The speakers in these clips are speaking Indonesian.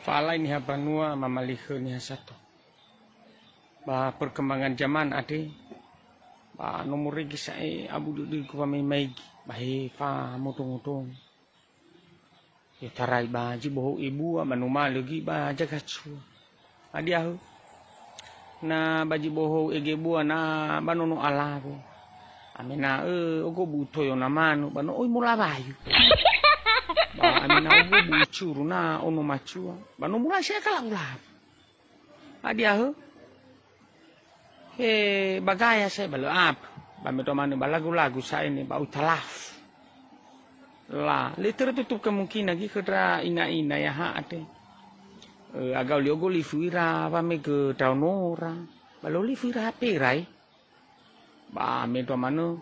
Fala ini habanua mamalihe ni satu. Ba perkembangan zaman ade. Ba nomor regi sai abu di ku pamai bahe fa motong-motong. Ya tarai ba ji boho ibu manuma lagi ba jaga cu. Adia hu. Na baji boho ege bua na banono alabe. Amena ogo buto yo na manu bano oi mula bayu. Ba amena ogo bucuru na ono macua. Bano mula sia kala ulah. Adia hu. He bagaya saya balo ap. Ba meto manu balagu-lagu saya ini ba utalaf. Lah, liter tutup kemungkinan lagi kedra ina-ina ya ha ade. Agau liogo lifuira ba me ke daunora. Balo lifuira perai. Ba me to manu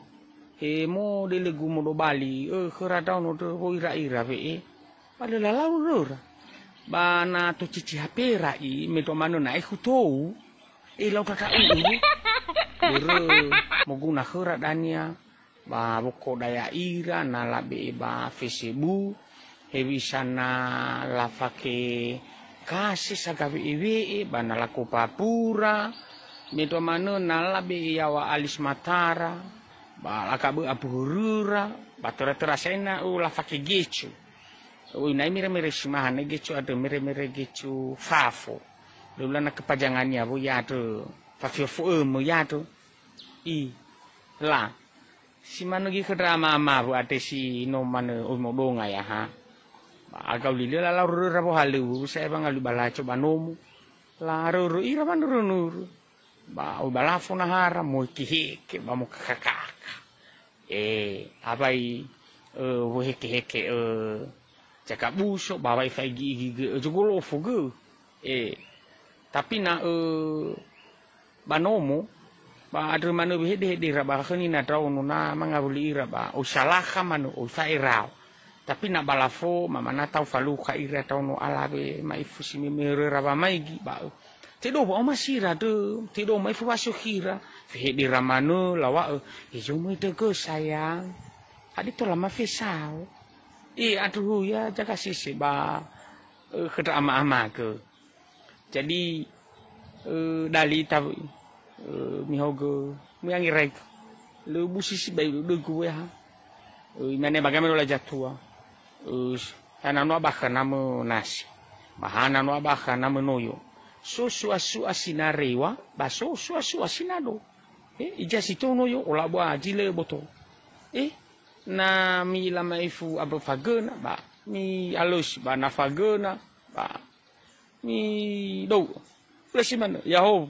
he mo de legu mo do bali kera dauno do hoira-ira ve. Balo lalau rora. Ba na to cici hapera I me to manu na ikutou. Lau kaka uru. Bere mo guna kera dania. Ba boko daya ira na labe ba Facebook hebisa na lafake kasih sagawe iwe ba na laku papura meto mano na labe yawa alis matara ba lakabe aburura ba terasena lafake gecu nai mere simahane gecu ada mere gecu fafo lula na kepajangannya bu ya tu fafio mo ya tu I la si mano gi kedra mama bu ate si no mano mo donga ya ha agau lile la ru rabo halu saya bang alu bala coba nomu la ru ira man ru ba o bala fona hara mo ki ba mo kakak abai wo heke cakap busuk ba wi fi gi jugolo fugu tapi na banomo ba adru manu hede raba khani na daunu na mangabuli ira ba usalaha manu usairao tapi na balafo mama na tau falu khaira taunu alabe mai fusimi mere raba maigi ba tedo ba masira de tedo mai fuwasu khira hede ramanu lawa jo mai tego sayang adi to lama fesau aduh ya jaga sisi ba kedra ama ke jadi dali tahu mihogo miangi rek lu busisi bayu de gue ha mane bagaimana la jatua ana no abaka namo nasi mahana no abaka namo noyo susu asu asinarewa baso susu asinado ijasi to noyo ola bua jile boto na mi lama ifu abo fagena ba mi alus ba na fagena ba mi do presiman ya ho